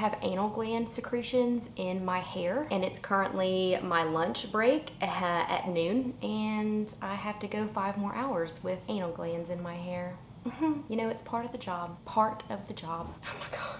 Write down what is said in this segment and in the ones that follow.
have anal gland secretions in my hair, and it's currently my lunch break at noon, and I have to go 5 more hours with anal glands in my hair. You know, it's part of the job. Part of the job. Oh my God.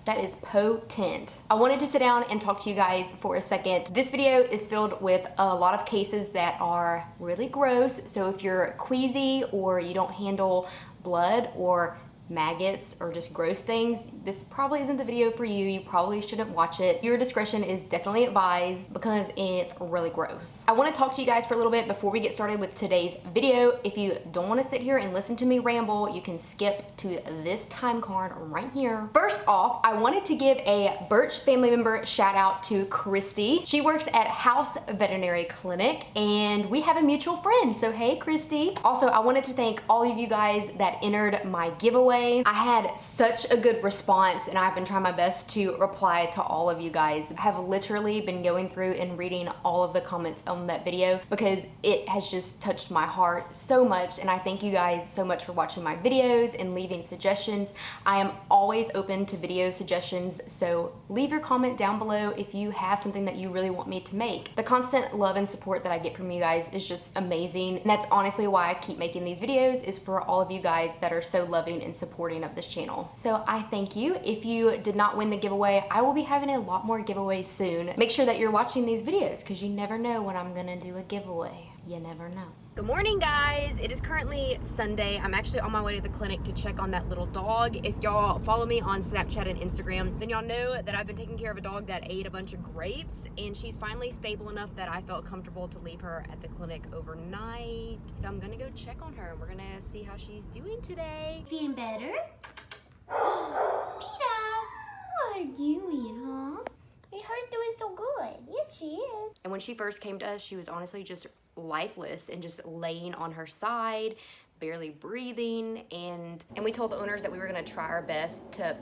That is potent. I wanted to sit down and talk to you guys for a second. This video is filled with a lot of cases that are really gross. So if you're queasy or you don't handle blood or maggots or just gross things, this probably isn't the video for you. You probably shouldn't watch it. Your discretion is definitely advised because it's really gross. I want to talk to you guys for a little bit before we get started with today's video. If you don't want to sit here and listen to me ramble, you can skip to this time card right here. First off, I wanted to give a Birch family member shout out to Christy. She works at House Veterinary Clinic and we have a mutual friend. So hey, Christy. Also, I wanted to thank all of you guys that entered my giveaway. I had such a good response and I've been trying my best to reply to all of you guys. I have literally been going through and reading all of the comments on that video because it has just touched my heart so much, and I thank you guys so much for watching my videos and leaving suggestions. I am always open to video suggestions, so leave your comment down below if you have something that you really want me to make. The constant love and support that I get from you guys is just amazing, and that's honestly why I keep making these videos, is for all of you guys that are so loving and supporting of this channel. So I thank you. If you did not win the giveaway, I will be having a lot more giveaways soon. Make sure that you're watching these videos because you never know when I'm gonna do a giveaway. You never know. Good morning, guys. It is currently Sunday. I'm actually on my way to the clinic to check on that little dog. If y'all follow me on Snapchat and Instagram, then y'all know that I've been taking care of a dog that ate a bunch of grapes, and she's finally stable enough that I felt comfortable to leave her at the clinic overnight. So I'm gonna go check on her and we're gonna see how she's doing today. Feeling better? Mira, how are you doing, huh? Hey, her's doing so good. Yes, she is. And when she first came to us, she was honestly just lifeless and just laying on her side, barely breathing, and we told the owners that we were gonna try our best to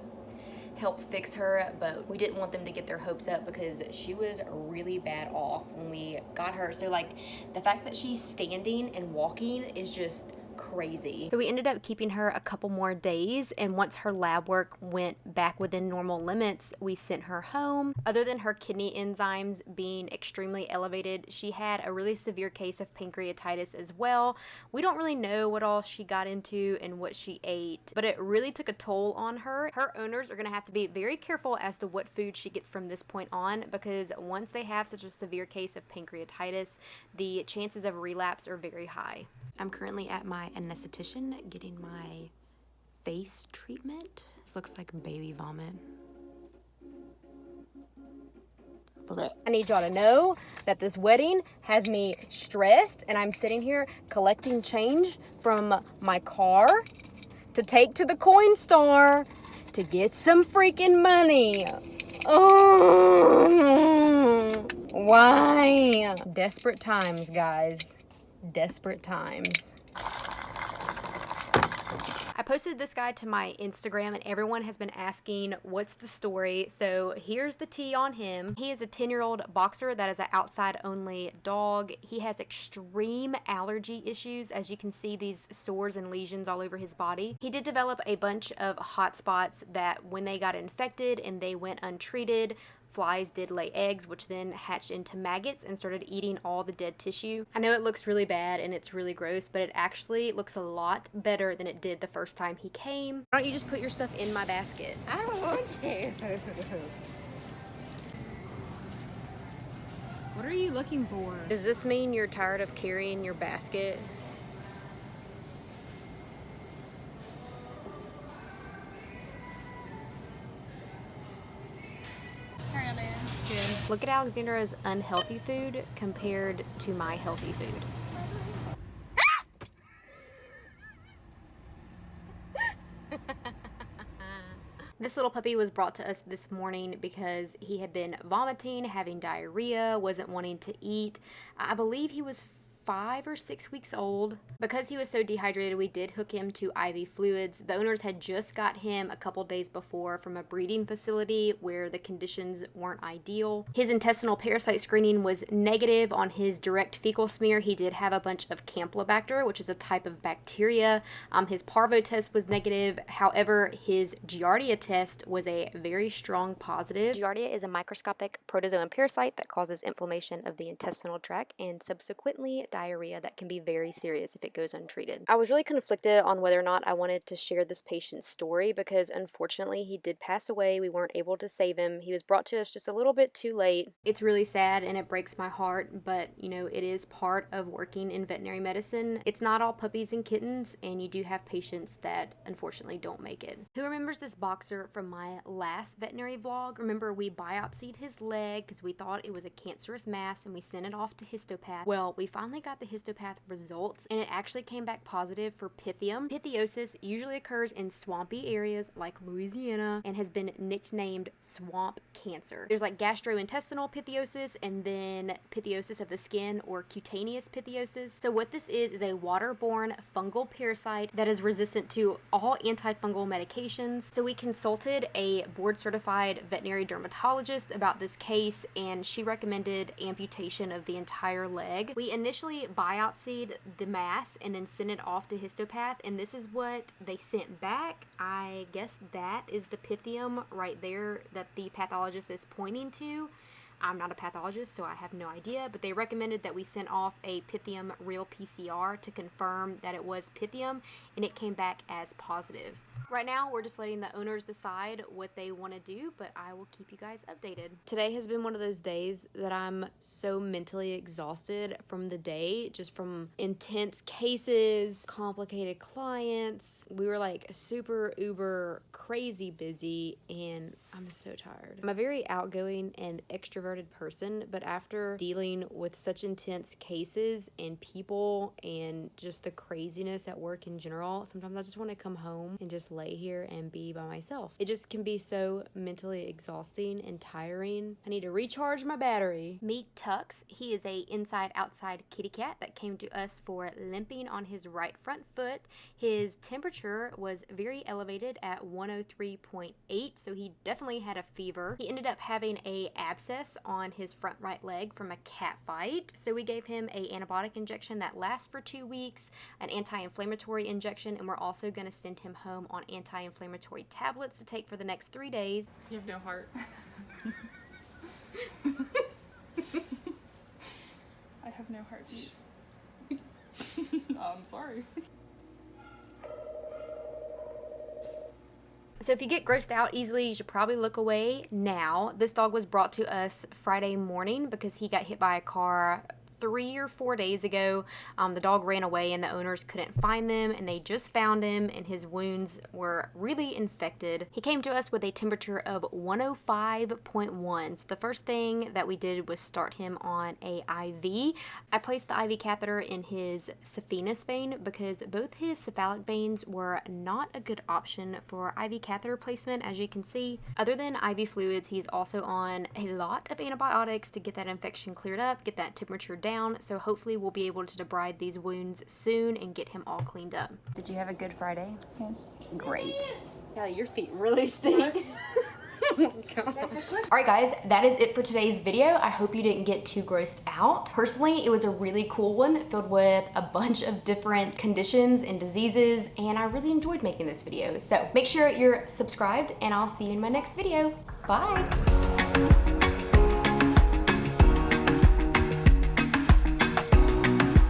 help fix her, but we didn't want them to get their hopes up because she was really bad off when we got her. So like the fact that she's standing and walking is just crazy. So we ended up keeping her a couple more days, and once her lab work went back within normal limits, we sent her home. Other than her kidney enzymes being extremely elevated, she had a really severe case of pancreatitis as well. We don't really know what all she got into and what she ate, but it really took a toll on her. Her owners are going to have to be very careful as to what food she gets from this point on, because once they have such a severe case of pancreatitis, the chances of relapse are very high. I'm currently at my anesthetician getting my face treatment. This looks like baby vomit. I need y'all to know that this wedding has me stressed, and I'm sitting here collecting change from my car to take to the coin store to get some freaking money. Oh, why? Desperate times, guys. Desperate times. I posted this guy to my Instagram and everyone has been asking what's the story. So here's the tea on him. He is a 10-year-old boxer that is an outside only dog. He has extreme allergy issues. As you can see, these sores and lesions all over his body. He did develop a bunch of hot spots that when they got infected and they went untreated, flies did lay eggs, which then hatched into maggots and started eating all the dead tissue. I know it looks really bad and it's really gross, but it actually looks a lot better than it did the first time he came. Why don't you just put your stuff in my basket? I don't want to. What are you looking for? Does this mean you're tired of carrying your basket? Good. Look at Alexandra's unhealthy food compared to my healthy food. This little puppy was brought to us this morning because he had been vomiting, having diarrhea, wasn't wanting to eat. I believe he was 5 or 6 weeks old. Because he was so dehydrated, we did hook him to IV fluids. The owners had just got him a couple days before from a breeding facility where the conditions weren't ideal. His intestinal parasite screening was negative on his direct fecal smear. He did have a bunch of Campylobacter, which is a type of bacteria. His parvo test was negative. However, his Giardia test was a very strong positive. Giardia is a microscopic protozoan parasite that causes inflammation of the intestinal tract and subsequently diarrhea that can be very serious if it goes untreated. I was really conflicted on whether or not I wanted to share this patient's story because unfortunately he did pass away. We weren't able to save him. He was brought to us just a little bit too late. It's really sad and it breaks my heart, but you know, it is part of working in veterinary medicine. It's not all puppies and kittens, and you do have patients that unfortunately don't make it. Who remembers this boxer from my last veterinary vlog? Remember, we biopsied his leg because we thought it was a cancerous mass and we sent it off to histopath. Well, we finally got the histopath results and it actually came back positive for pythium. Pythiosis usually occurs in swampy areas like Louisiana and has been nicknamed swamp cancer. There's like gastrointestinal pythiosis and then pythiosis of the skin or cutaneous pythiosis. So what this is a waterborne fungal parasite that is resistant to all antifungal medications. So we consulted a board certified veterinary dermatologist about this case and she recommended amputation of the entire leg. We initially biopsied the mass and then sent it off to histopath, and this is what they sent back. I guess that is the pythium right there that the pathologist is pointing to. I'm not a pathologist, so I have no idea, but they recommended that we send off a pythium real PCR to confirm that it was pythium, and it came back as positive. Right now, we're just letting the owners decide what they want to do, but I will keep you guys updated. Today has been one of those days that I'm so mentally exhausted from the day, just from intense cases, complicated clients. We were like super uber crazy busy, and I'm so tired. I'm a very outgoing and extroverted person, but after dealing with such intense cases and people and just the craziness at work in general, sometimes I just want to come home and just lay here and be by myself. It just can be so mentally exhausting and tiring. I need to recharge my battery. Meet Tux. He is a inside-outside kitty cat that came to us for limping on his right front foot. His temperature was very elevated at 103.8, so he definitely had a fever. He ended up having a abscess on his front right leg from a cat fight, so we gave him a antibiotic injection that lasts for 2 weeks, an anti-inflammatory injection, and we're also going to send him home on anti-inflammatory tablets to take for the next 3 days. You have no heart. I have no heartbeat. I'm sorry. So if you get grossed out easily, you should probably look away now. This dog was brought to us Friday morning because he got hit by a car 3 or 4 days ago. The dog ran away and the owners couldn't find them, and they just found him and his wounds were really infected. He came to us with a temperature of 105.1. So the first thing that we did was start him on a IV. I placed the IV catheter in his saphenous vein because both his cephalic veins were not a good option for IV catheter placement, as you can see. Other than IV fluids, he's also on a lot of antibiotics to get that infection cleared up, get that temperature down, so hopefully we'll be able to debride these wounds soon and get him all cleaned up. Did you have a good Friday? Yes. Great. Kelly, your feet really stink. Alright guys, that is it for today's video. I hope you didn't get too grossed out. Personally, it was a really cool one filled with a bunch of different conditions and diseases, and I really enjoyed making this video. So make sure you're subscribed and I'll see you in my next video. Bye!